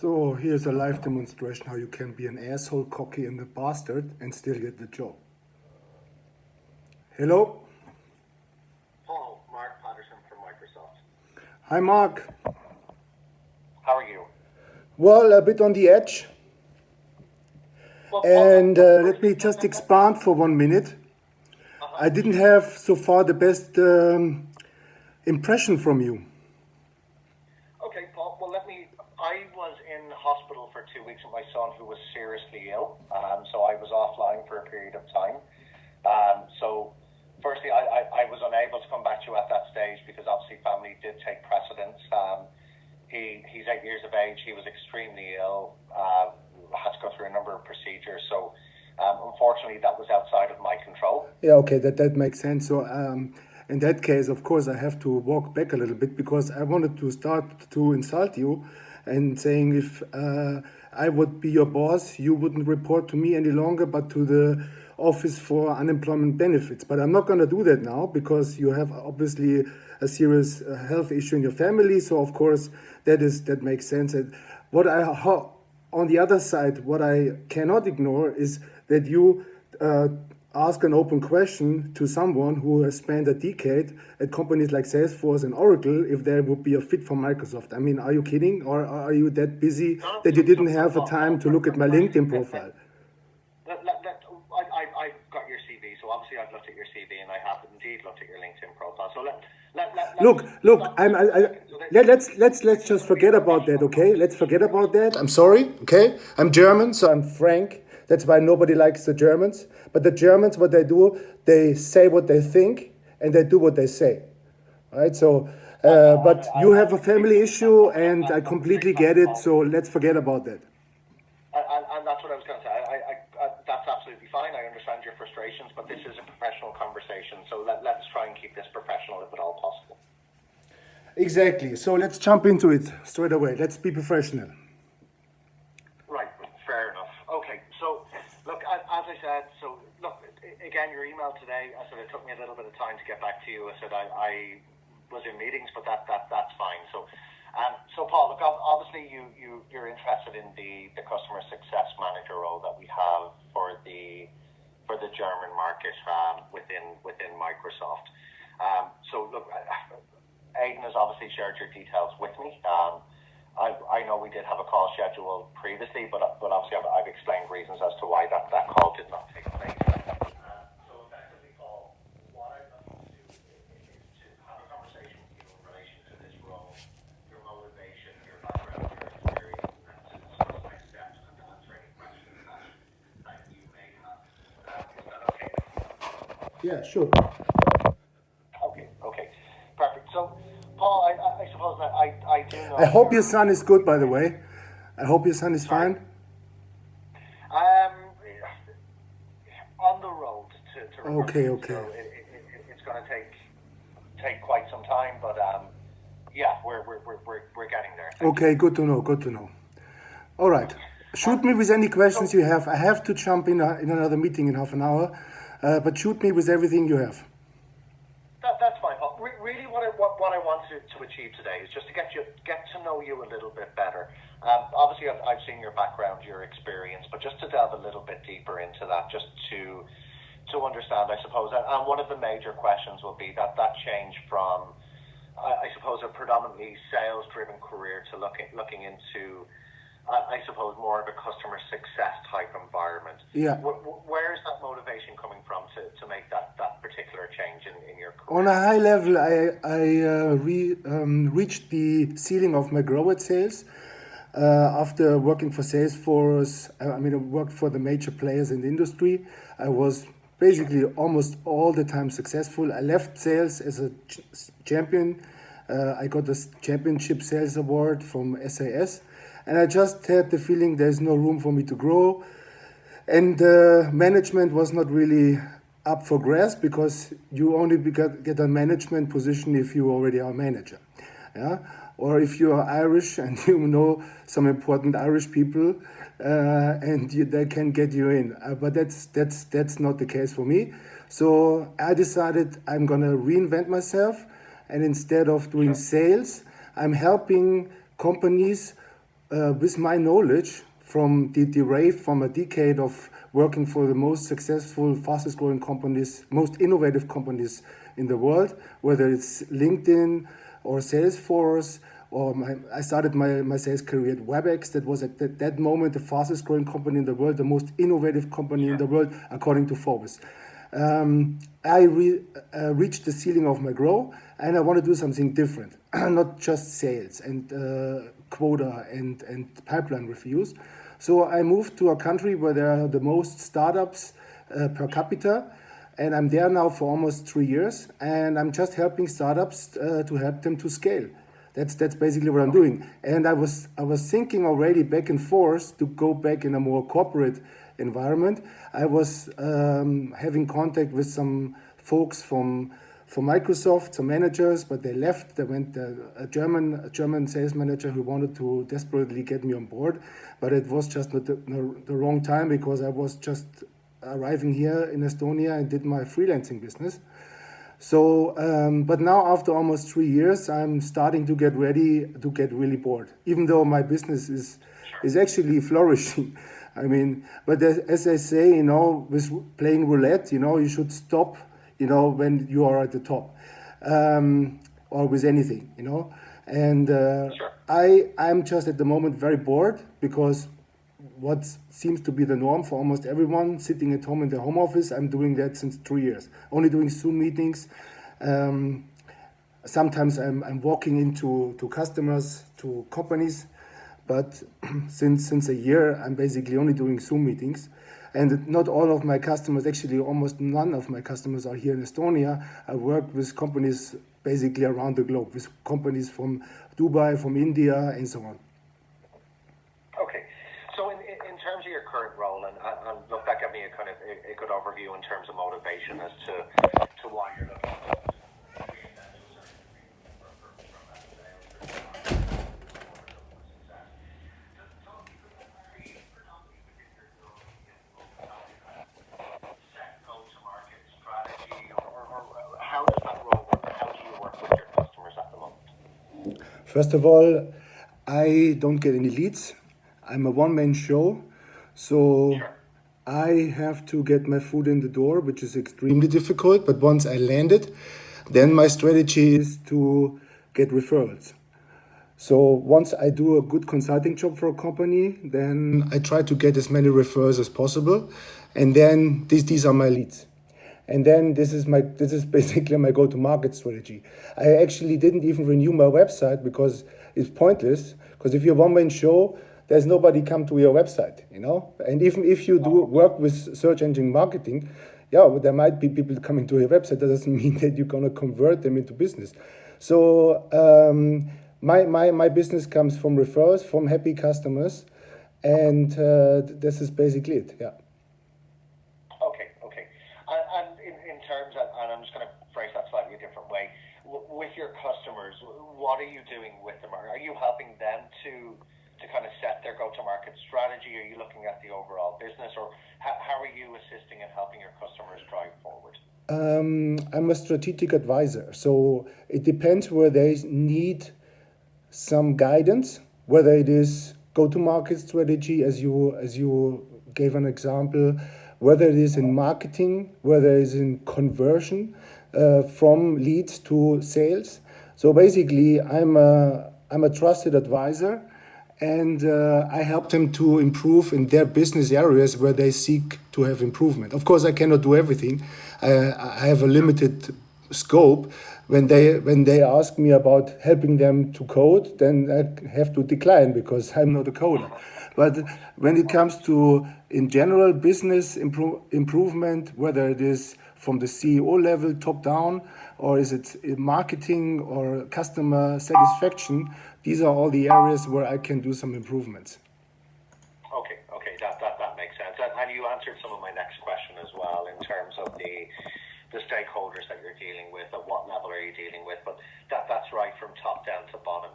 So here's a live demonstration how you can be an asshole, cocky, and a bastard and still get the job. Hello? Paul, Mark Patterson from Microsoft. Hi, Mark. How are you? Well, a bit on the edge. And let me just expand for 1 minute. I didn't have so far the best impression from you. Okay, Paul, well, I was in hospital for 2 weeks with my son who was seriously ill, so I was offline for a period of time. So firstly, I was unable to come back to you at that stage because obviously family did take precedence. He's 8 years of age, he was extremely ill, had to go through a number of procedures, so unfortunately that was outside of my control. Yeah, okay, that makes sense. So in that case, of course, I have to walk back a little bit because I wanted to start to insult you and saying if I would be your boss, you wouldn't report to me any longer, but to the Office for Unemployment Benefits. But I'm not going to do that now because you have obviously a serious health issue in your family. So of course that makes sense. And on the other side, what I cannot ignore is that you ask an open question to someone who has spent a decade at companies like Salesforce and Oracle if there would be a fit for Microsoft. I mean, are you kidding? Or are you that busy that you didn't have a time to look at my LinkedIn profile? I've got your CV, so obviously I've looked at your CV and I have indeed looked at your LinkedIn profile. So let's just forget about that, okay? Let's forget about that. I'm sorry, okay? I'm German, so I'm frank. That's why nobody likes the Germans. But the Germans, what they do, they say what they think and they do what they say. Right? So, but you have a family issue and I completely get it. So let's forget about that. And that's what I was going to say. That's absolutely fine. I understand your frustrations, but this is a professional conversation. So let's try and keep this professional if at all possible. Exactly. So let's jump into it straight away. Let's be professional. Right. Fair enough. Okay. So look, as I said, again, your email today, I said it took me a little bit of time to get back to you. I said I was in meetings, but that's fine. So Paul, look, obviously you're interested in the customer success manager role that we have for the German market within Microsoft. So look, Aidan has obviously shared your details with me. I know we did have a call scheduled previously, but obviously I've explained reasons as to why that call did not take place. So effectively, Paul, what I'd like to do is to have a conversation with you in relation to this role, your motivation, your background, your experience, and to discuss next steps and to answer any questions that you may have. Is that okay? Yeah, sure. Okay. Perfect. So, Paul, I suppose that I do know... I hope your son is good, by the way. I hope your son is fine. On the road to recovery. Okay. So it's going to take quite some time, but yeah, we're getting there. Okay, good to know. All right. Shoot me with any questions you have. I have to jump in another meeting in half an hour, but shoot me with everything you have. That's fine, Paul. Really, what I want to achieve today is just to get to know you a little bit better. Obviously, I've seen your background, your experience, but just to delve a little bit deeper into that, just to understand, I suppose. And one of the major questions will be that change from, I suppose, a predominantly sales-driven career to looking into, I suppose, more of a customer success type environment. Yeah. Where is that motivation coming from to make that particular change in your career? On a high level, I reached the ceiling of my growth sales. After working for Salesforce, I worked for the major players in the industry. I was basically almost all the time successful. I left sales as a champion. I got the championship sales award from SAS. And I just had the feeling there's no room for me to grow. And management was not really up for grasp because you only get a management position if you already are a manager. Yeah? Or if you are Irish and you know some important Irish people and they can get you in. But that's not the case for me. So I decided I'm going to reinvent myself. And instead of doing sales, I'm helping companies with my knowledge from from a decade of working for the most successful, fastest growing companies, most innovative companies in the world, whether it's LinkedIn or Salesforce, or I started my sales career at WebEx. That was at that moment the fastest growing company in the world, the most innovative company in the world, according to Forbes. I reached the ceiling of my grow, and I want to do something different, not just sales and quota and pipeline reviews. So I moved to a country where there are the most startups per capita, and I'm there now for almost 3 years, and I'm just helping startups to help them to scale. That's basically what I'm doing. And I was thinking already back and forth to go back in a more corporate environment. I was having contact with some folks from Microsoft, some managers, but they left. They went a German sales manager who wanted to desperately get me on board, but it was just not the wrong time, because I was just arriving here in Estonia and did my freelancing business. So, but now after almost 3 years, I'm starting to get ready to get really bored, even though my business is actually flourishing. I mean, but as I say, with playing roulette, you should stop, when you are at the top, or with anything, And Sure. I'm just at the moment very bored, because what seems to be the norm for almost everyone sitting at home in their home office, I'm doing that since 3 years. Only doing Zoom meetings. Sometimes I'm walking into customers, to companies, but since a year, I'm basically only doing Zoom meetings. And not all of my customers, actually almost none of my customers are here in Estonia. I work with companies basically around the globe, with companies from Dubai, from India, and so on. Okay. So in terms of your current role, and look, that gave me a good overview in terms of motivation as to why you're looking to go-to-market strategy, or how does that role work? How do you work with your customers at the moment? First of all, I don't get any leads. I'm a one-man show, so Sure. I have to get my foot in the door, which is extremely difficult. But once I land it, then my strategy is to get referrals. So once I do a good consulting job for a company, then I try to get as many referrals as possible, and then these are my leads. And then this is basically my go-to-market strategy. I actually didn't even renew my website because it's pointless. Because if you're a one-man show, there's nobody come to your website, And even if you do work with search engine marketing, yeah, there might be people coming to your website. That doesn't mean that you're gonna convert them into business. So my business comes from referrals, from happy customers, and this is basically it. Yeah. Okay. And in terms of, and I'm just going to phrase that slightly a different way, with your customers, what are you doing with them? Are you helping them to kind of set their go-to-market strategy? Are you looking at the overall business, or how are you assisting and helping your customers drive forward? I'm a strategic advisor, so it depends where they need some guidance, whether it is go-to-market strategy, as you gave an example, whether it is in marketing, whether it is in conversion from leads to sales. So basically, I'm a trusted advisor, and I help them to improve in their business areas where they seek to have improvement. Of course, I cannot do everything. I have a limited scope. When they ask me about helping them to code, then I have to decline because I'm not a coder. But when it comes to, in general, business improvement, whether it is from the CEO level, top down, or is it in marketing or customer satisfaction, these are all the areas where I can do some improvements. Okay, that makes sense. And you answered some of my next question as well in terms of the stakeholders that you're dealing with. At what level are you dealing with? But that's right from top down to bottom.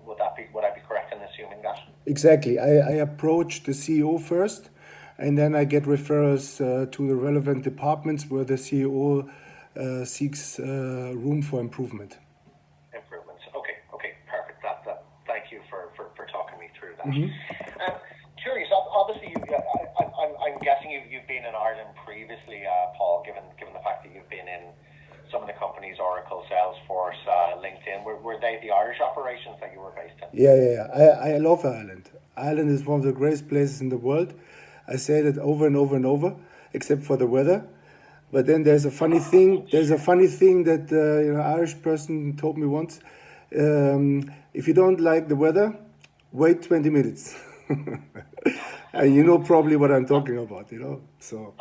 Would I be correct in assuming that? Exactly. I approach the CEO first, and then I get referrals to the relevant departments where the CEO seeks room for improvement. Improvements. Okay, perfect. Thank you for talking me through through that. Curious, obviously, I'm guessing you've been in Ireland previously, Paul, given the fact that you've been in some of the companies, Oracle, Salesforce, LinkedIn. Were they the Irish operations that you were based in? Yeah. I love Ireland. Ireland is one of the greatest places in the world. I say that over and over and over, except for the weather. But then there's a funny thing. There's a funny thing that Irish person told me once. If you don't like the weather, wait 20 minutes. And you know probably what I'm talking about, So.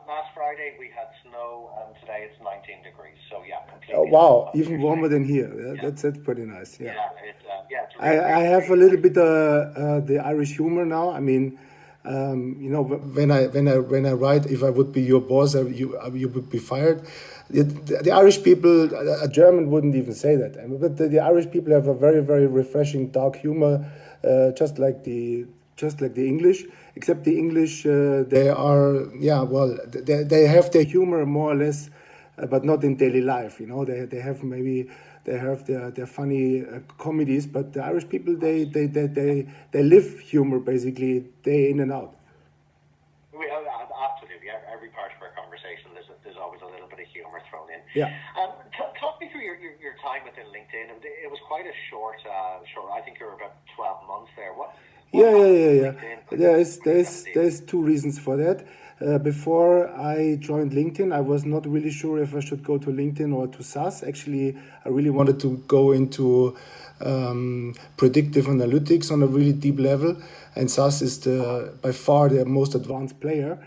Last Friday we had snow, and today it's 19 degrees. So yeah, completely. Oh, wow, even warmer than here. That's pretty nice. Yeah, it's I have a little bit the Irish humor now. I mean, when I write, if I would be your boss, you would be fired. The Irish people, a German wouldn't even say that. But the Irish people have a very, very refreshing dark humor, just like the English. Except the English, they are they have their humor more or less, but not in daily life. They have their funny comedies, but the Irish people they live humor basically day in and out. Absolutely, every part of our conversation there's always a little bit of humor thrown in. Yeah. Talk me through your time within LinkedIn. It was quite a short. I think you were about 12 months there. What Yeah. There's two reasons for that. Before I joined LinkedIn, I was not really sure if I should go to LinkedIn or to SaaS. Actually, I really wanted to go into predictive analytics on a really deep level, and SaaS is by far the most advanced player.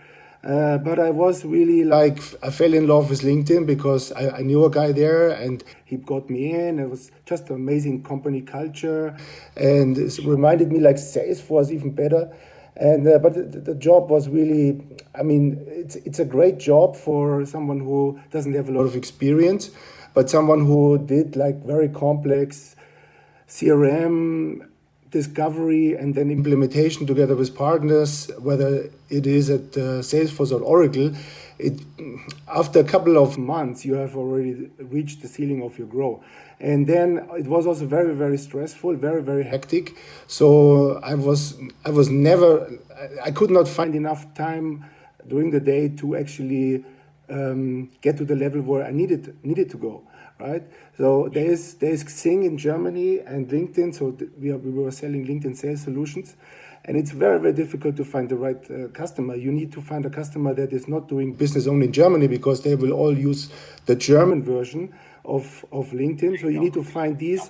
But I was really I fell in love with LinkedIn because I knew a guy there and he got me in. It was just an amazing company culture, and it reminded me Salesforce even better. And but the job was really, I mean, it's a great job for someone who doesn't have a lot of experience, but someone who did very complex CRM discovery and then implementation together with partners, whether it is at Salesforce or Oracle. After a couple of months, you have already reached the ceiling of your growth. And then it was also very, very stressful, very, very hectic. So I could not find enough time during the day to actually get to the level where I needed to go. Right, so there's Xing in Germany and LinkedIn. So we were selling LinkedIn sales solutions, and it's very, very difficult to find the right customer. You need to find a customer that is not doing business only in Germany, because they will all use the German version of LinkedIn. So you need to find these.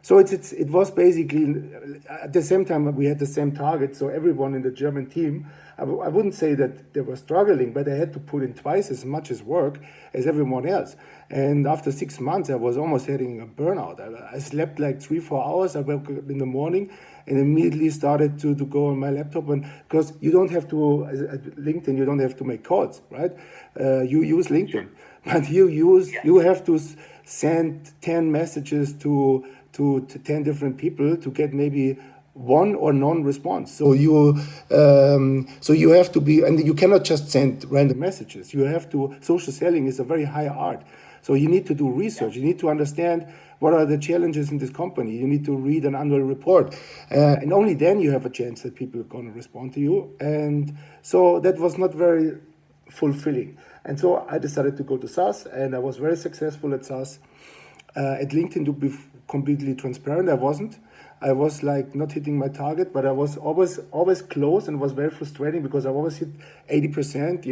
So it was basically at the same time we had the same target. So everyone in the German team, I wouldn't say that they were struggling, but they had to put in twice as much as work as everyone else. And after 6 months, I was almost having a burnout. I slept 3-4 hours. I woke up in the morning and immediately started to go on my laptop. And because you don't have to, at LinkedIn, you don't have to make calls, right? You use LinkedIn, but you have to send 10 messages to 10 different people to get maybe one or non-response. So you have to be, and you cannot just send random messages. Social selling is a very high art. So you need to do research. You need to understand what are the challenges in this company. You need to read an annual report. And only then you have a chance that people are going to respond to you. And so that was not very fulfilling. And so I decided to go to SaaS, and I was very successful at SaaS. At LinkedIn, to be completely transparent, I wasn't. I was not hitting my target, but I was always close, and it was very frustrating because I always hit 80%,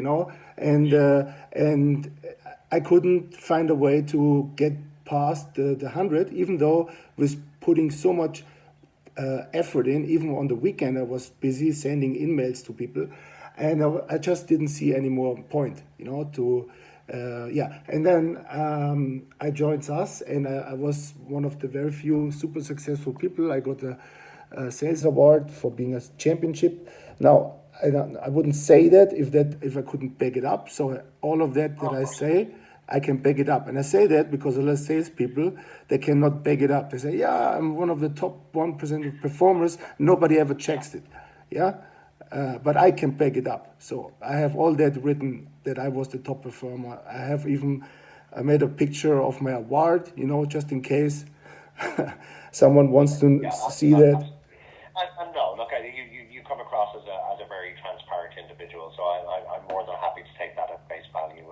and I couldn't find a way to get past the 100, even though with putting so much effort in. Even on the weekend, I was busy sending emails to people, and I just didn't see any more point, And then I joined SaaS, and I was one of the very few super successful people. I got a sales award for being a championship. Now, I wouldn't say that if I couldn't back it up. So all of that I say, I can back it up. And I say that because a lot of salespeople, they cannot back it up. They say, yeah, I'm one of the top 1% of performers. Nobody ever checks it. Yeah. But I can back it up. So I have all that written that I was the top performer. I made a picture of my award, just in case someone wants to see that. And no, look, you come across as a very transparent individual, so I'm more than happy to take that at face value.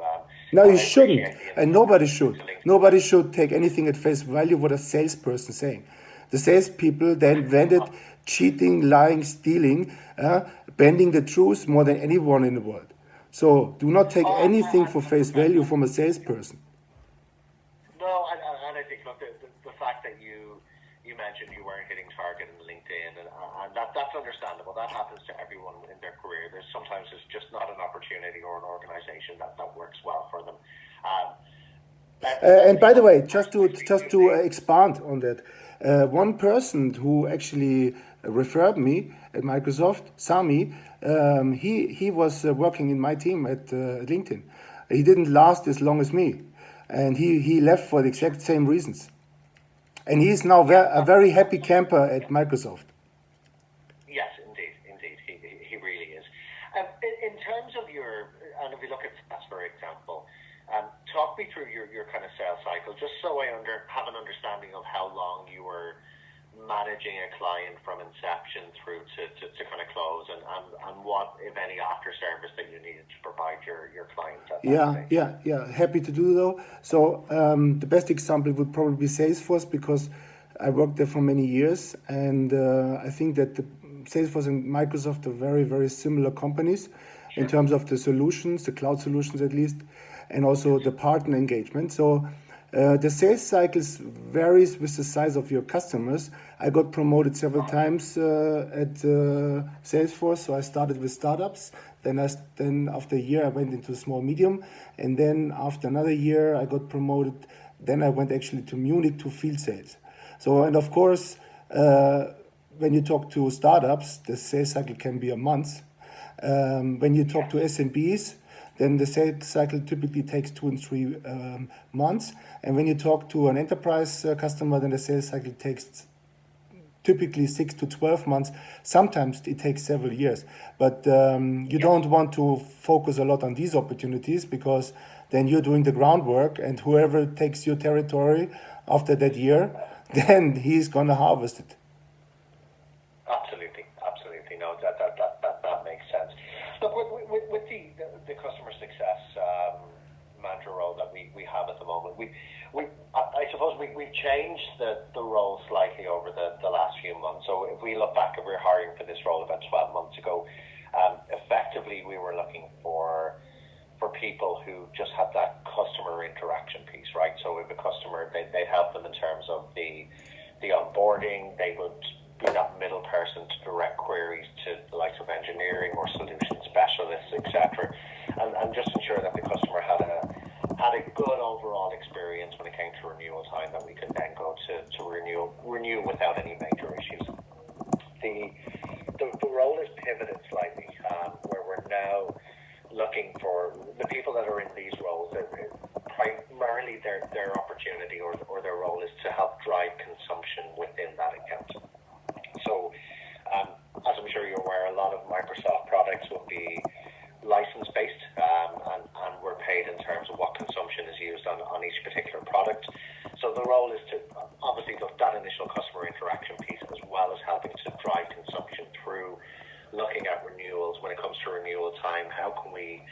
No, And you I shouldn't, appreciate the and insight nobody into should. LinkedIn. Nobody should take anything at face value what a salesperson saying. The salespeople they invented cheating, lying, stealing, bending the truth more than anyone in the world. So do not take Oh, anything for and face look, value from a salesperson. no, and I think, look, the fact that you mentioned you weren't hitting target in LinkedIn, and that's understandable. That happens to everyone in their career. Sometimes it's just not an opportunity or an organization that works well for them. Um, And by the way, personally just speaking, to expand on that, one person who actually referred me at Microsoft, Sami, he was working in my team at LinkedIn. He didn't last as long as me, and he left for the exact same reasons. And he's now a very happy camper at Microsoft. yes, indeed, he really is. In terms of and if we look at SaaS, for example, talk me through your kind of sales cycle, just so I have an understanding of how long you were managing a client from inception through to kind of close, and what, if any, after service that you needed to provide your clients at that stage. Yeah. Happy to do though. So the best example would probably be Salesforce because I worked there for many years, and I think that the Salesforce and Microsoft are very, very similar companies in terms of the solutions, the cloud solutions at least, and also the partner engagement. So the sales cycles varies with the size of your customers. I got promoted several times at Salesforce. So I started with startups. Then after a year I went into small medium, and then after another year I got promoted. Then I went actually to Munich to field sales. So and of course when you talk to startups, the sales cycle can be a month. When you talk to SMBs, then the sales cycle typically takes 2 and 3 months. And when you talk to an enterprise customer, then the sales cycle takes typically 6 to 12 months. Sometimes it takes several years. But you don't want to focus a lot on these opportunities because then you're doing the groundwork, and whoever takes your territory after that year, then he's going to harvest it. Absolutely. No, that makes sense. Look, with the customer success manager role that we have at the moment, I suppose we've changed the role slightly over the last few months. So if we look back, if we were hiring for this role about 12 months ago, effectively we were looking for people who just had that customer interaction piece, right? So if a customer, they'd help them in terms of the onboarding, they would be that middle person to direct queries to the likes of engineering or solution specialists, etc., and just ensure that the customer had a good overall experience when it came to renewal time, that we could then go to renew without any major issues. The role is pivoted slightly, where we're now looking for the people that are in these roles. Primarily, their opportunity or their role is to help drive consumption within that account. So, as I'm sure you're aware, a lot of Microsoft products will be license-based, and we're paid in terms of what consumption is used on each particular product. So the role is to obviously look at that initial customer interaction piece, as well as helping to drive consumption through looking at renewals. When it comes to renewal time, how can we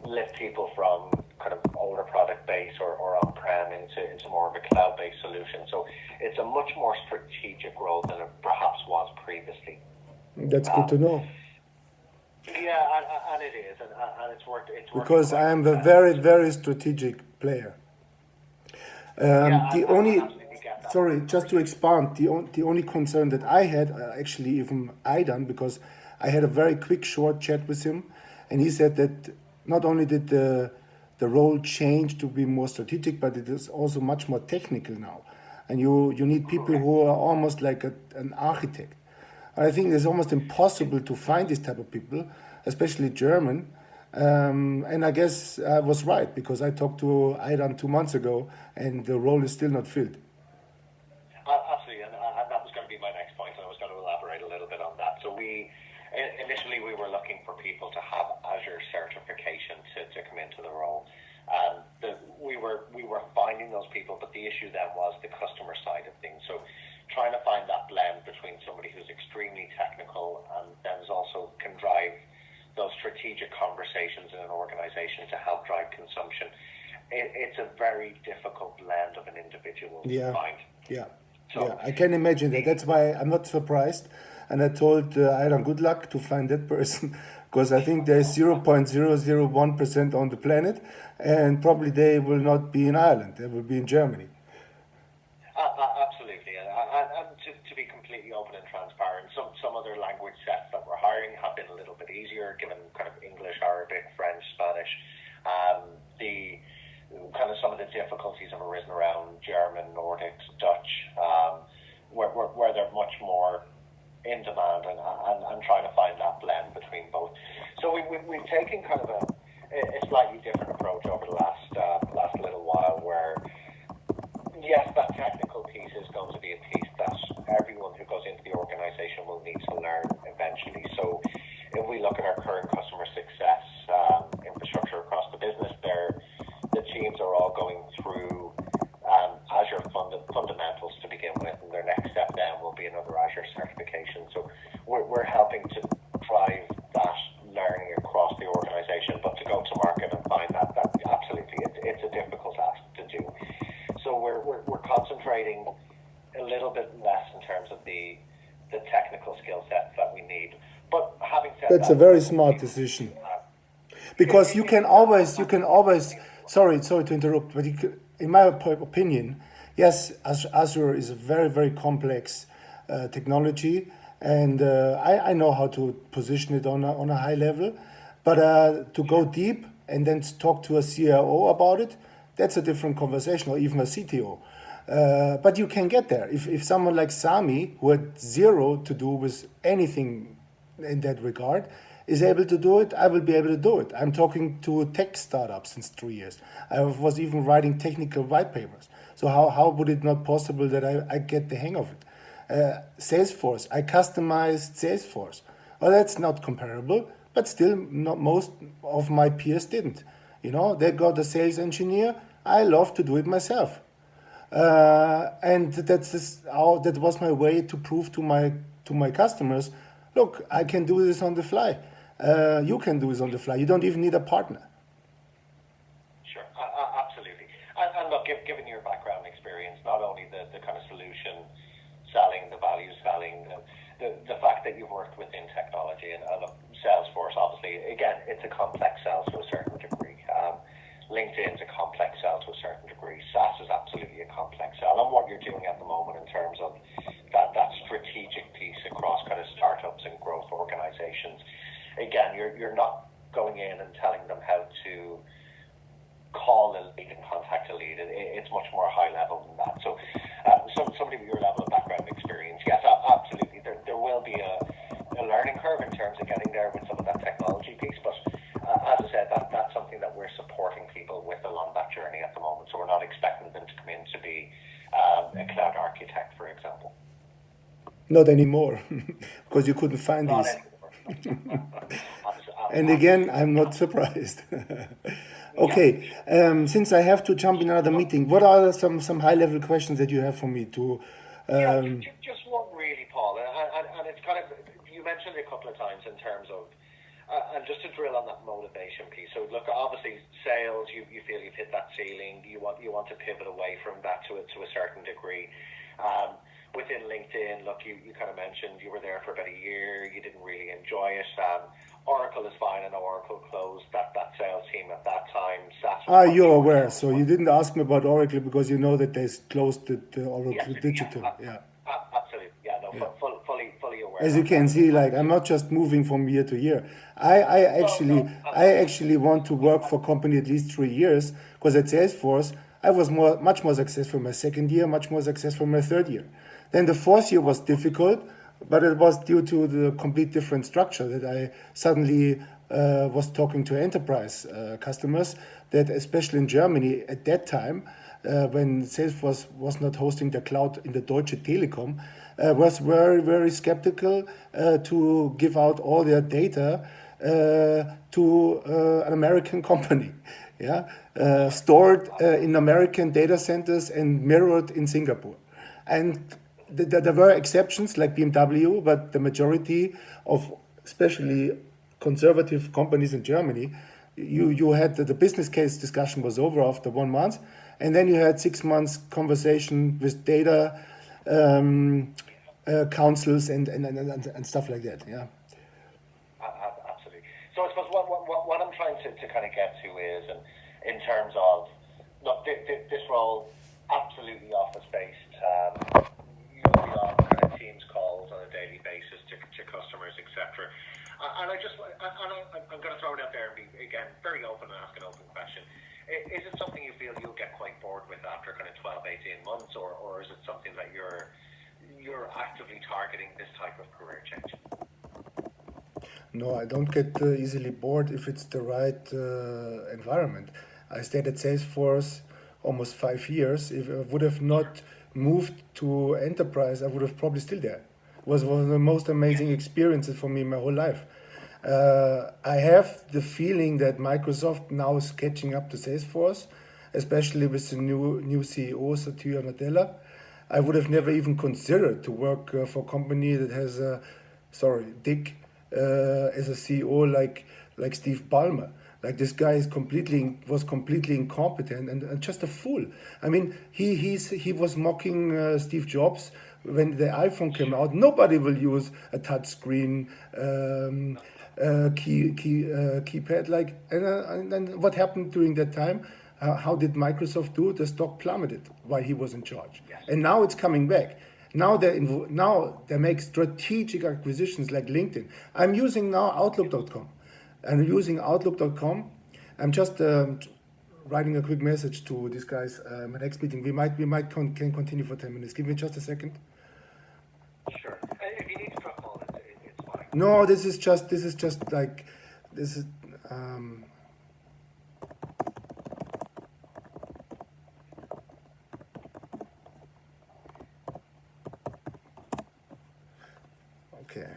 lift people from kind of older product base or on-prem into more of a cloud-based solution? So it's a much more strategic role than it perhaps was previously. That's good to know. Yeah, and it is, and it's worked. Because I am a very, very strategic player. The only, sorry, just to expand, the only concern that I had, actually even I done, because I had a very quick, short chat with him, and he said that not only did the role change to be more strategic, but it is also much more technical now, and you need people who are almost like an architect. I think it's almost impossible to find this type of people, especially German. And I guess I was right, because I talked to Aidan 2 months ago, and the role is still not filled. Absolutely, and that was going to be my next point, and I was going to elaborate a little bit on that. So initially we were looking for people to have Azure certification to come into the role. We were finding those people, but the issue then was the customer side of things. So trying to find that blend between somebody who's extremely technical and then is also can drive those strategic conversations in an organization to help drive consumption. It's a very difficult blend of an individual to find. So, I can imagine that. That's why I'm not surprised. And I told Iron good luck to find that person because I think there's 0.001% on the planet, and probably they will not be in Ireland. They will be in Germany. Absolutely, and to be completely open and transparent, some other language sets that we're hiring have been a little bit easier, given kind of English, Arabic, French, Spanish. The kind of some of the difficulties have arisen around German, Nordics, Dutch, where they're much more in demand, and trying to find that blend between both. So we've taken kind of a slightly different approach over the last little while, where yes, that technical piece is going to be a piece that everyone who goes into the organization will need to learn eventually. So if we look at our current customer success infrastructure across the business, the teams are all going through Azure fundamentals to begin with, and their next step then will be another Azure certification. So we're helping to drive that learning across the organization, but to go to market and find that absolutely it's a difficult task to do. So we're concentrating a little bit less in terms of the technical skill sets that we need. But having said that's that, a very smart decision, because you can always. Sorry to interrupt, but in my opinion, yes, Azure is a very, very complex technology, and I know how to position it on a high level, but to go deep and then talk to a CIO about it, that's a different conversation, or even a CTO. But you can get there. If someone like Sami, who had zero to do with anything in that regard, is able to do it, I will be able to do it. I'm talking to tech startups since 3 years. I was even writing technical white papers. So how would it not possible that I get the hang of it? Salesforce, I customized Salesforce. Well, that's not comparable, but still not most of my peers didn't. They got a sales engineer. I love to do it myself. And that was my way to prove to my customers, look, I can do this on the fly. You can do this on the fly. You don't even need a partner. Sure, absolutely. And look, given your background experience, not only the kind of solution selling, the value selling, the fact that you've worked within technology, and look, Salesforce, obviously, again, it's a complex sell to a certain degree. LinkedIn's a complex sell to a certain degree. SaaS is absolutely a complex sell. And what you're doing at the moment in terms of that strategic piece across kind of startups and growth organizations, again, you're not going in and telling them how to call a lead and contact a lead. It's much more high level than that. So somebody with your level of background experience, yes, absolutely. There will be a learning curve in terms of getting there with some of that technology piece, but as I said, that's something that we're supporting people with along that journey at the moment. So we're not expecting them to come in to be a cloud architect, for example. Not anymore, because you couldn't find Not these. anymore. And again, I'm not surprised. Okay, since I have to jump in another meeting, what are some high-level questions that you have for me to? Just one really, Paul, and it's kind of, you mentioned it a couple of times in terms of, and just to drill on that motivation piece. So look, obviously sales, you feel you've hit that ceiling. You want to pivot away from that to a certain degree. Within LinkedIn, look, you kind of mentioned you were there for about a year. You didn't really enjoy it. Oracle is fine. I know Oracle closed that sales team at that time. You're aware, so you didn't ask me about Oracle because you know that they closed the Oracle Digital. Absolutely. Yeah, no, yeah. Fully aware. As you can see, like, I'm not just moving from year to year. I actually want to work for a company at least 3 years, because at Salesforce I was much more successful in my second year, much more successful in my third year. Then the fourth year was difficult, but it was due to the complete different structure that I suddenly was talking to enterprise customers that, especially in Germany at that time, when Salesforce was not hosting the cloud in the Deutsche Telekom, was very, very skeptical to give out all their data to an American company, stored in American data centers and mirrored in Singapore. And there were exceptions like BMW, but the majority of especially conservative companies in Germany, you had the business case discussion was over after 1 month, and then you had 6 months conversation with data councils and stuff like that. Yeah. Absolutely. So I suppose what I'm trying to kind of get to is, in terms of, look, this role, absolutely office-based. You will be on kind of Teams calls on a daily basis to customers, etc. And I'm going to throw it out there and be, again, very open and ask an open question. Is it something you feel you'll get quite bored with after kind of 12, 18 months, or is it something that you're actively targeting this type of career change? No, I don't get easily bored if it's the right environment. I stayed at Salesforce almost 5 years. If I would have not moved to enterprise, I would have probably still there. It was one of the most amazing experiences for me my whole life. I have the feeling that Microsoft now is catching up to Salesforce, especially with the new CEO, Satya Nadella. I would have never even considered to work for a company that has, Dick, as a CEO like Steve Ballmer. Like, this guy was completely incompetent and just a fool. I mean, he was mocking Steve Jobs when the iPhone came out. Nobody will use a touch screen keypad. And what happened during that time? How did Microsoft do? The stock plummeted while he was in charge, and now it's coming back. Now they make strategic acquisitions like LinkedIn. I'm using now Outlook.com. I'm using Outlook.com. I'm just writing a quick message to these guys. My next meeting, can continue for 10 minutes. Give me just a second. Sure. If you need to drop on, it's fine. No, this is just like this is. Okay.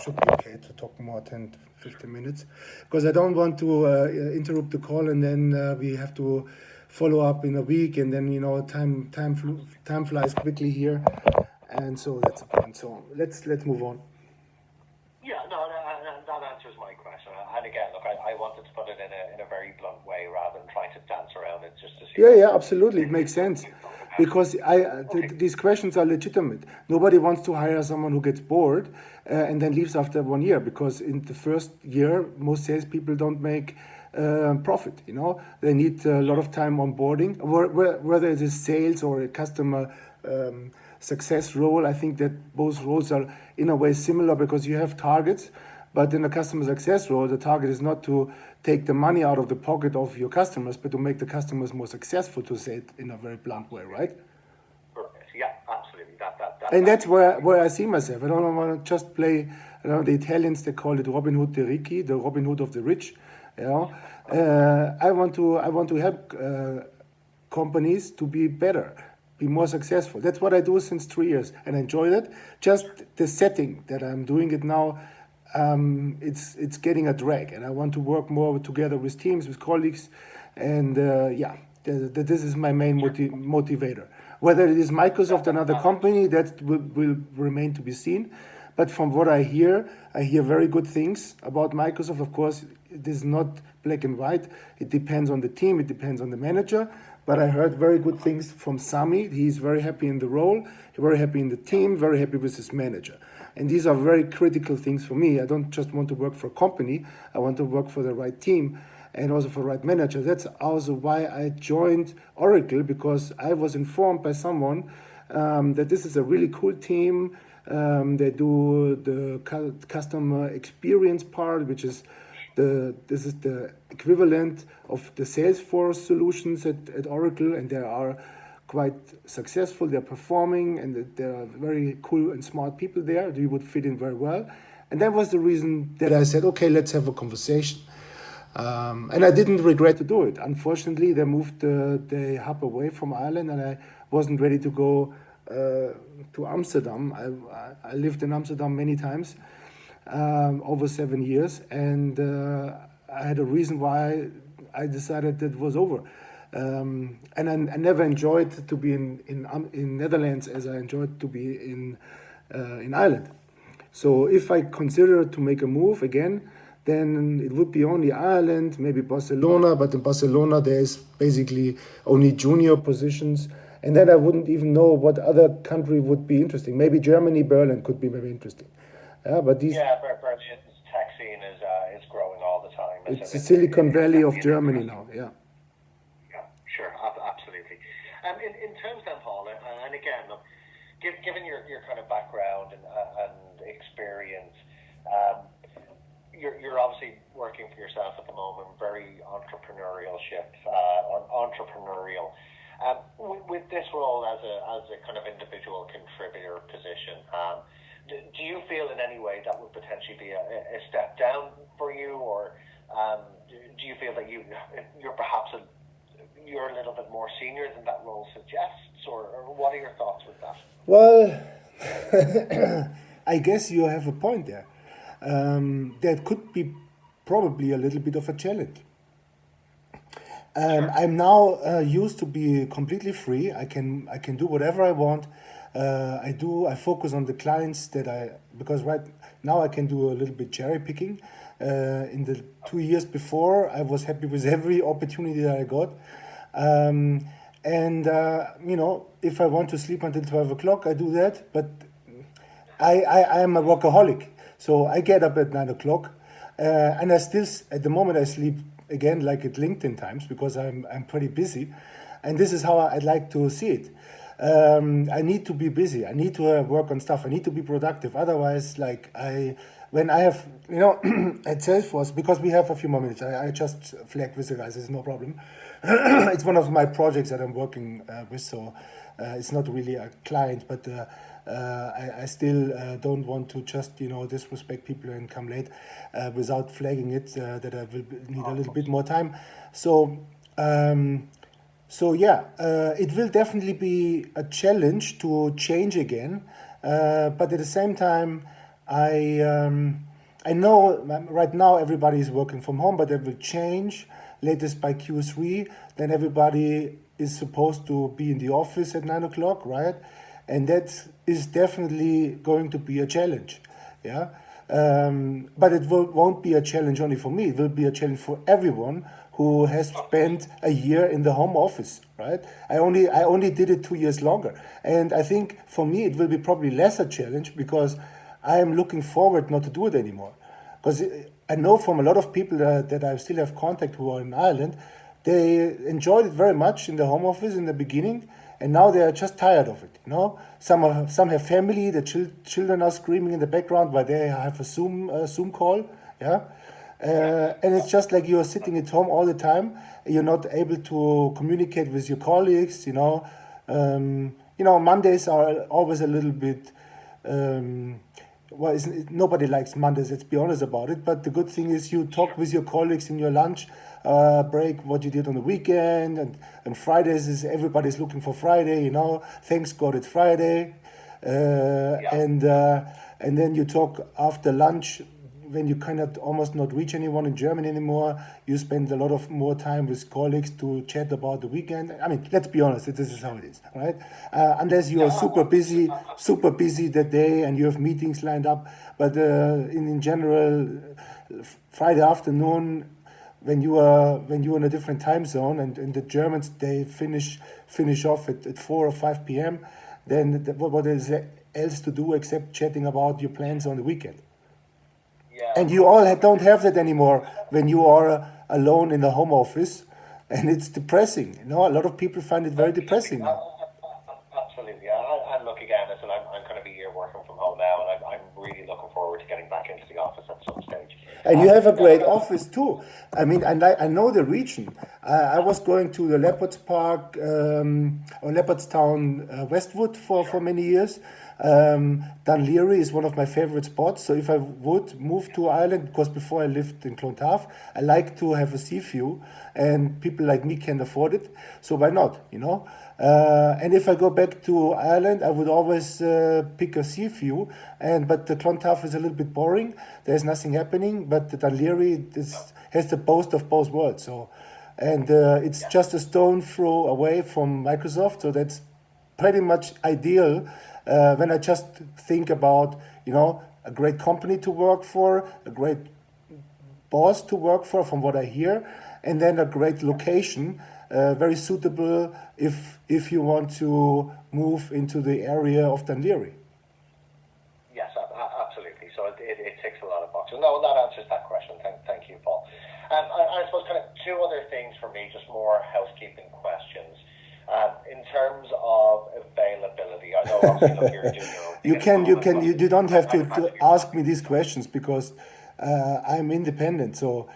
Should be okay to talk more 10 to 15 minutes, because I don't want to interrupt the call and then we have to follow up in a week, and then time flies quickly here, and so that's the point. So let's move on. Yeah, no, that answers my question. And again, look, I wanted to put it in a very blunt way rather than trying to dance around it just to see. Yeah, absolutely, it makes sense. Because these questions are legitimate. Nobody wants to hire someone who gets bored and then leaves after 1 year, because in the first year, most salespeople don't make profit. They need a lot of time onboarding, whether it is sales or a customer success role. I think that both roles are in a way similar, because you have targets. But in a customer success role, the target is not to take the money out of the pocket of your customers, but to make the customers more successful, to say it in a very blunt way, right? Yeah, absolutely. And that's where I see myself. I don't want to just play, the Italians, they call it Robin Hood dei Ricchi, the Robin Hood of the rich. I want to help companies to be better, be more successful. That's what I do since 3 years, and I enjoy that. Just the setting that I'm doing it now, it's getting a drag, and I want to work more together with teams, with colleagues, and this is my main motivator. Whether it is Microsoft or another company, that will remain to be seen. But from what I hear very good things about Microsoft. Of course, it is not black and white. It depends on the team, it depends on the manager. But I heard very good things from Sami. He's very happy in the role, very happy in the team, very happy with his manager. And these are very critical things for me. I don't just want to work for a company. I want to work for the right team and also for the right manager. That's also why I joined Oracle, because I was informed by someone that this is a really cool team. They do the customer experience part, which is this is the equivalent of the Salesforce solutions at Oracle, and they are quite successful. They're performing, and there are very cool and smart people there. You would fit in very well. And that was the reason that I said, okay, let's have a conversation. And I didn't regret to do it. Unfortunately, they moved the hub away from Ireland, and I wasn't ready to go to Amsterdam. I lived in Amsterdam many times, over 7 years, and I had a reason why I decided that it was over. And I never enjoyed to be in Netherlands as I enjoyed to be in Ireland. So if I consider to make a move again, then it would be only Ireland, maybe Barcelona, but in Barcelona there's basically only junior positions. And then I wouldn't even know what other country would be interesting. Maybe Germany, Berlin could be very interesting. Yeah, but these Yeah, Berlin's tech scene is growing all the time. it's the Silicon Valley of Definitely an Germany interesting. now. Yeah. Yeah, sure, absolutely. In terms then, Paul, and again, look, given your kind of background and experience, um, you're obviously working for yourself at the moment, very entrepreneurial. With this role as a kind of individual contributor position, do you feel in any way that would potentially be a step down for you, or do you feel that you're perhaps you're a little bit more senior than that role suggests, or what are your thoughts with that? Well, I guess you have a point there. That could be probably a little bit of a challenge. Sure. I'm now used to be completely free. I can do whatever I want. I focus on the clients that I because right now I can do a little bit cherry picking. In the 2 years before, I was happy with every opportunity that I got. And if I want to sleep until 12 o'clock, I do that. But I am a workaholic, so I get up at 9 o'clock, and I still at the moment I sleep again like at LinkedIn times because I'm pretty busy, and this is how I'd like to see it. I need to be busy. I need to work on stuff. I need to be productive. Otherwise, like when I have at Salesforce, because we have a few more minutes, I just flag with the guys. It's no problem. It's one of my projects that I'm working with, so it's not really a client, but I still don't want to just disrespect people and come late without flagging it that I will need a Of little course. bit more time. So yeah, it will definitely be a challenge to change again, but at the same time, I um, I know right now everybody is working from home, but that will change latest by Q3. Then everybody is supposed to be in the office at 9 o'clock, right? And that is definitely going to be a challenge. Yeah. But won't be a challenge only for me. It will be a challenge for everyone who has Of course. spent a year in the home office, right? I only did it 2 years longer, and I think for me it will be probably less a challenge because I am looking forward not to do it anymore. Because I know from a lot of people that I still have contact who are in Ireland, they enjoyed it very much in the home office in the beginning, and now they are just tired of it. Some have family, the children are screaming in the background while they have a Zoom call. Yeah. Yeah. And it's just like you're sitting at home all the time. You're not able to communicate with your colleagues. Mondays are always a little bit. Well, nobody likes Mondays. Let's be honest about it. But the good thing is you talk Sure. with your colleagues in your lunch break what you did on the weekend, and Fridays is everybody's looking for Friday. Thanks God it's Friday, Yeah. and then you talk after lunch when you cannot almost not reach anyone in Germany anymore. You spend a lot of more time with colleagues to chat about the weekend. I mean, let's be honest, this is how it is, right? Unless you Yeah. are super busy that day and you have meetings lined up. But in general, Friday afternoon, when you're in a different time zone, and the Germans they finish off at 4 or 5 p.m., then what is else to do except chatting about your plans on the weekend? Yeah. And Of you course. all Look, don't have that anymore when you are alone in the home office, and it's depressing. A lot of people find it very depressing now. absolutely. And look again, listen, I'm kind of a year working from home now, and I'm really looking forward to getting back into the office at some stage. And you have a Now, great office too. I mean, I know the region. I was going to the Leopards Park or Leopardstown, Westwood for sure. many years. Dunleary is one of my favorite spots. So if I would move to Ireland, because before I lived in Clontarf, I like to have a sea view, and people like me can afford it. So why not? And if I go back to Ireland, I would always pick a sea view. But the Clontarf is a little bit boring. There's nothing happening. But the Dunleary has the boast of both worlds. So and it's just a stone throw away from Microsoft. So that's pretty much ideal when I just think about, a great company to work for, a great boss to work for, from what I hear, and then a great location, very suitable if you want to move into the area of Dún Laoghaire. Yes, absolutely. So it ticks a lot of boxes. No, that answers that question. Thank you, Paul. I suppose kind of two other things for me, just more housekeeping questions. In terms of availability, I know obviously look, you're doing your own. You don't have to ask me these questions because I'm independent. So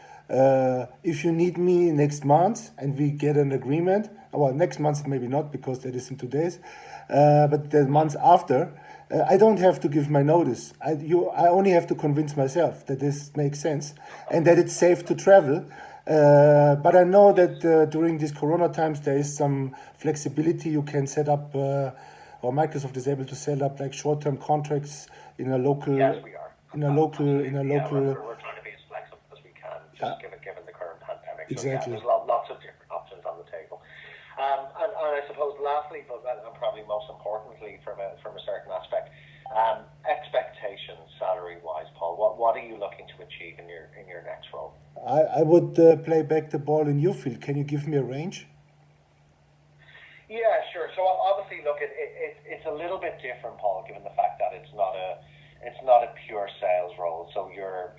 if you need me next month and we get an agreement, well, next month maybe not because that is in 2 days, but the month after, I don't have to give my notice. I only have to convince myself that this makes sense and that it's safe to travel. But I know that during these Corona times there is some flexibility. You can set up, or Microsoft is able to set up like short-term contracts in a local. Yes, we are. In a local. Yeah, we're trying to be as flexible as we can, just given the current pandemic. Exactly. So yeah, there's lots of different options on the table. And I suppose lastly, but and probably most importantly from a certain aspect, expectations salary-wise, Paul. What are you looking to achieve in your next role? I would play back the ball in your field. Can you give me a range? Yeah, sure. So obviously, look, it's a little bit different, Paul, given the fact that it's not a pure sales role. So your,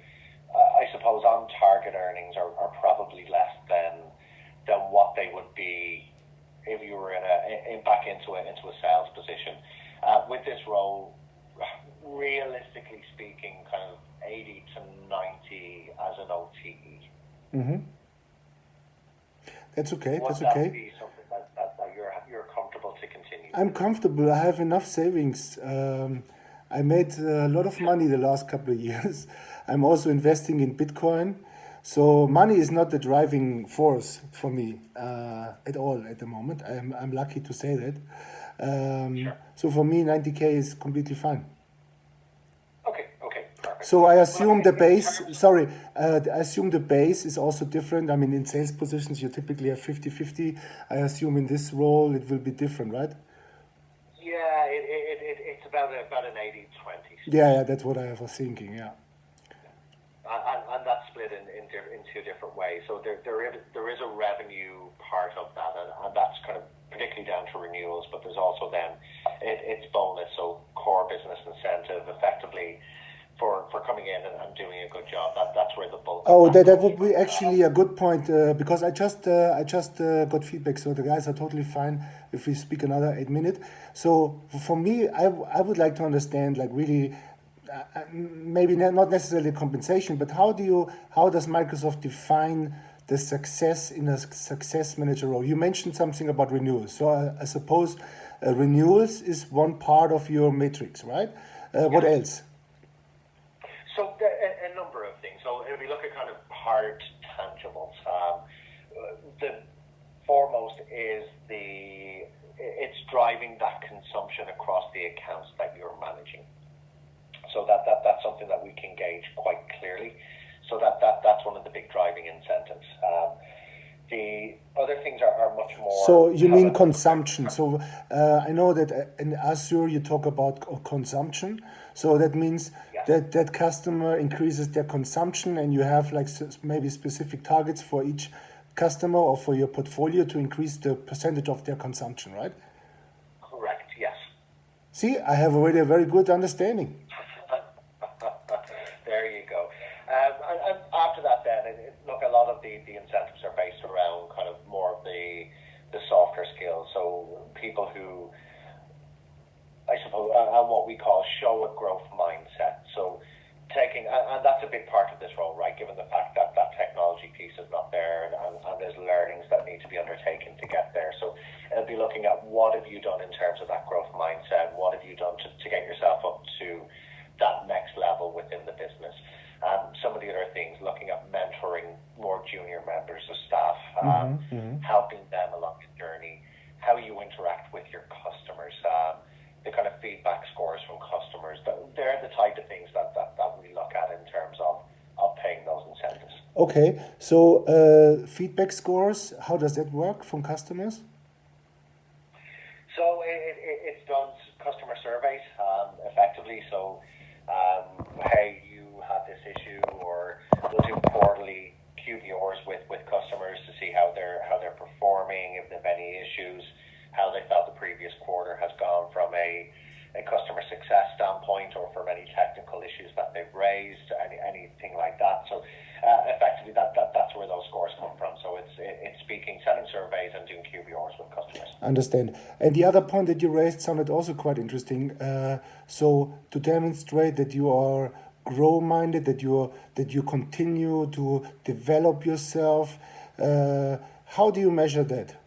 I suppose, on target earnings are probably less than what they would be if you were back into a sales position. With this role, realistically speaking, kind of 80 to 90 as an OTE. Mm-hmm. That's okay. Would That's that okay. be something that you're comfortable to continue? I'm comfortable. I have enough savings. I made a lot of money the last couple of years. I'm also investing in Bitcoin. So money is not the driving force for me at all at the moment. I'm lucky to say that. Sure. So for me, 90K is completely fine. Okay, perfect. So I assume the base, I assume the base is also different. I mean, in sales positions, you typically have 50-50. I assume in this role, it will be different, right? Yeah, it's about an 80-20. Yeah, that's what I was thinking, yeah. And that's split in two different ways. So there is a revenue part of that, and that's kind of particularly down to renewals, but there's also then it's bonus, so core business incentive effectively for coming in and doing a good job. That's where the bulk. Oh, that would be actually a good point because I just got feedback. So the guys are totally fine if we speak another 8 minutes. So for me, I would like to understand, like, really, maybe not necessarily compensation, but how does Microsoft define the success in a success manager role? You mentioned something about renewals. So I suppose renewals is one part of your matrix, right? What else? So a number of things. So if we look at kind of hard tangibles, the foremost is it's driving that consumption across the accounts that you're managing. So that's something that we can gauge quite clearly. So that's one of the big driving incentives. The other things are much more. So you mean consumption. So I know that in Azure you talk about consumption. So that means that customer increases their consumption, and you have like maybe specific targets for each customer or for your portfolio to increase the percentage of their consumption, right? Correct. Yes. See, I have already a very good understanding. There you go. And after that, then look, a lot of the incentives are based around kind of more of the softer skills. So people who, I suppose, and what we call show a growth mindset. So taking, and that's a big part of this role, right? Given the fact that that technology piece is not there, and there's learnings that need to be undertaken to get there. So it'll be looking at what have you done in terms of that growth mindset, what have you done to get yourself up to that next level within the business. Some of the other things, looking at mentoring more junior members of staff, helping them along the journey, how you interact with your customers, the kind of feedback scores from customers. They're the type of things that we look at in terms of paying those incentives. Okay, so feedback scores, how does that work from customers? So it's done customer surveys effectively. So, hey, you had this issue, or we'll do quarterly QBRs with customers to see how they're performing, if they've any issues, how they felt the previous quarter has gone from a customer success standpoint, or from any technical issues that they've raised, anything like that. So effectively, that's where those scores come from. So it's speaking, sending surveys, and doing QBRs with customers. Understand. And the other point that you raised sounded also quite interesting. So to demonstrate that you are grow-minded, that you continue to develop yourself, how do you measure that?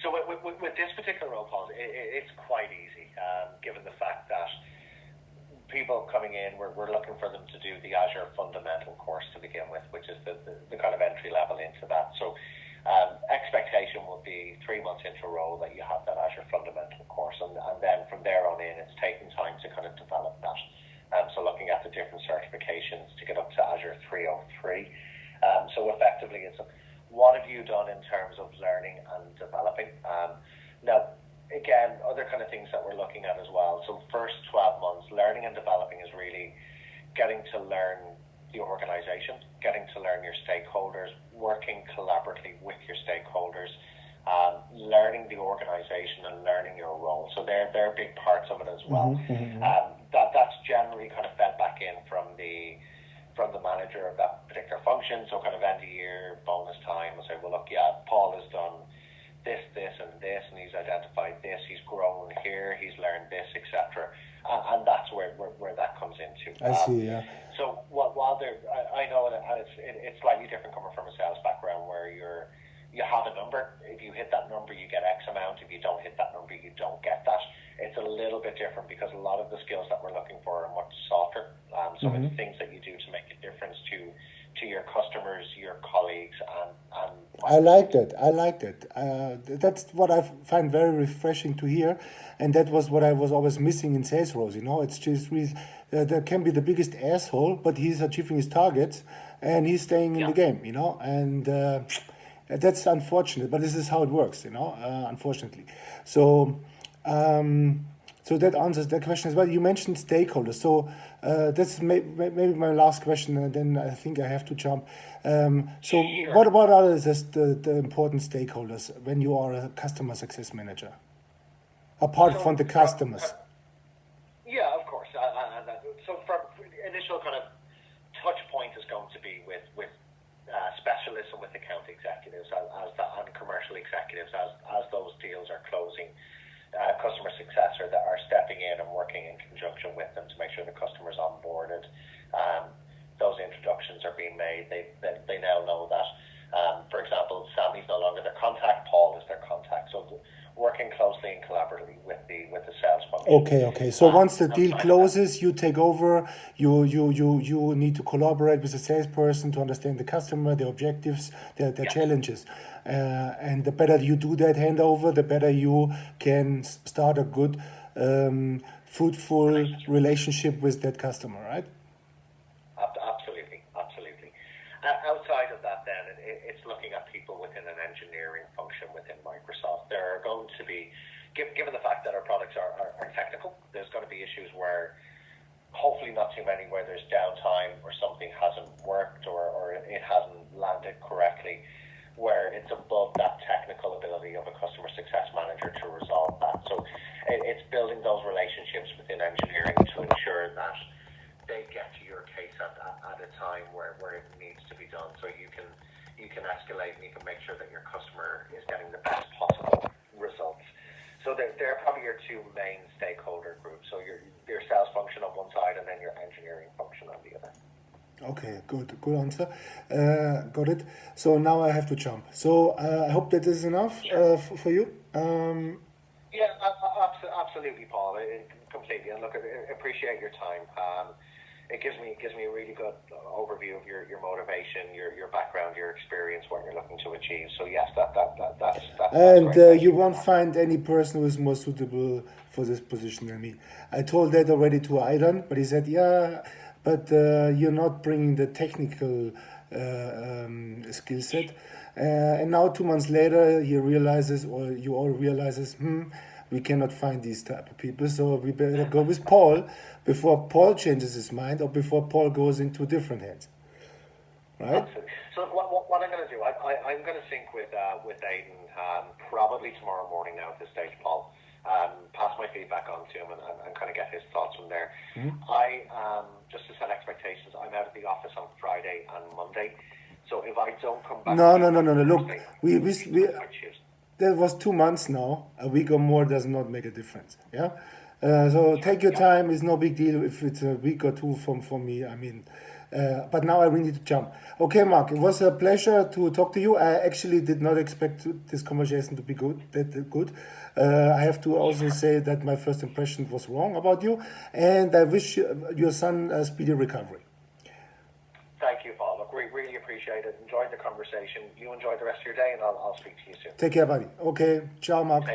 So with this particular role, Paul, it's quite easy, given the fact that people coming in, we're looking for them to do the Azure Fundamental course to begin with, which is the kind of entry level into that. So expectation will be 3 months into a role that you have that Azure Fundamental course, and then from there on in, it's taking time to kind of develop that. So looking at the different certifications to get up to Azure 303. So effectively, it's what have you done in terms of learning and developing? Now, again, other kind of things that we're looking at as well. So first 12 months, learning and developing is really getting to learn the organization, getting to learn your stakeholders, working collaboratively with your stakeholders, learning the organization and learning your role. So they're big parts of it as well. That's generally kind of fed back in from the manager of that particular function. So kind of end of year bonus time, we'll say, well, look, yeah, Paul has done this, and this, and he's identified this, he's grown here, he's learned this, etc. And that's where that comes into. I see, yeah. So while there, I know that it's slightly different coming from a sales background, where you have a number. If you hit that number, you get X amount. If you don't hit that number, you don't get that. It's a little bit different because a lot of the skills that we're looking for are much softer. So it's things that you do to make a difference to your customers, your colleagues, and I like that. I like that. That's what I find very refreshing to hear, and that was what I was always missing in sales roles. You know, it's just really, there can be the biggest asshole, but he's achieving his targets, and he's staying in the game. You know, and that's unfortunate, but this is how it works. You know, unfortunately. So. So that answers that question as well. You mentioned stakeholders. So that's maybe my last question, and then I think I have to jump. So Sure. what are the important stakeholders when you are a customer success manager, apart So from the customers? yeah, of course. So from initial kind of touch point is going to be with specialists and with account executives and commercial executives as those deals are closing. Customer success are stepping in and working in conjunction with them to make sure the customer's onboarded. Those introductions are being made. They now know that, for example, Sammy's no longer their contact, Paul is their contact. So working closely and collaboratively with the sales function. Okay. So once the deal closes, you take over. You need to collaborate with the salesperson to understand the customer, their objectives, their challenges. And the better you do that handover, the better you can start a good, fruitful relationship with that customer, right? Absolutely. Outside of that, then, it's looking at people within an engineering function within Microsoft. There are going to be, given the fact that our products are technical, there's going to be issues where, hopefully not too many, where there's downtime or something hasn't worked or it hasn't landed correctly, where it's above that technical ability of a customer success manager to resolve that. So it's building those relationships within engineering to ensure that they get to your case at a time where it needs to be done. So you can escalate and you can make sure that your customer is getting the best possible results. So they're probably your two main stakeholder groups. So your sales function on one side and then your engineering function on the other. Okay, good answer. Got it. So now I have to jump. So I hope that is enough for you. Yeah, absolutely, Paul. Completely. And look, I appreciate your time. It gives me a really good overview of your motivation, your background, your experience, what you're looking to achieve. So yes, that's And great. you won't find any person who is more suitable for this position than me. I told that already to Aidan, but he said, yeah, but you're not bringing the technical skill set. And now 2 months later, he realizes, or you all realizes, we cannot find these type of people, so we better go with Paul before Paul changes his mind or before Paul goes into different hands. Right? Absolutely. So what I'm going to do, I'm going to sync with Aidan probably tomorrow morning now at this stage, Paul. Pass my feedback on to him and kind of get his thoughts from there. I just to set expectations, I'm out of the office on Friday and Monday, so if I don't come back, No. Look, we Tuesday. that was 2 months now. A week or more does not make a difference. Yeah. So take your time. It's no big deal if it's a week or two for me. I mean, but now I really need to jump. Okay, Mark, it was a pleasure to talk to you. I actually did not expect this conversation to be that good. I have to also say that my first impression was wrong about you, and I wish your son a speedy recovery. Thank you, Paul. Look, we really appreciate it. Enjoyed the conversation. You enjoy the rest of your day, and I'll speak to you soon. Take care, buddy. Okay, ciao, Mark.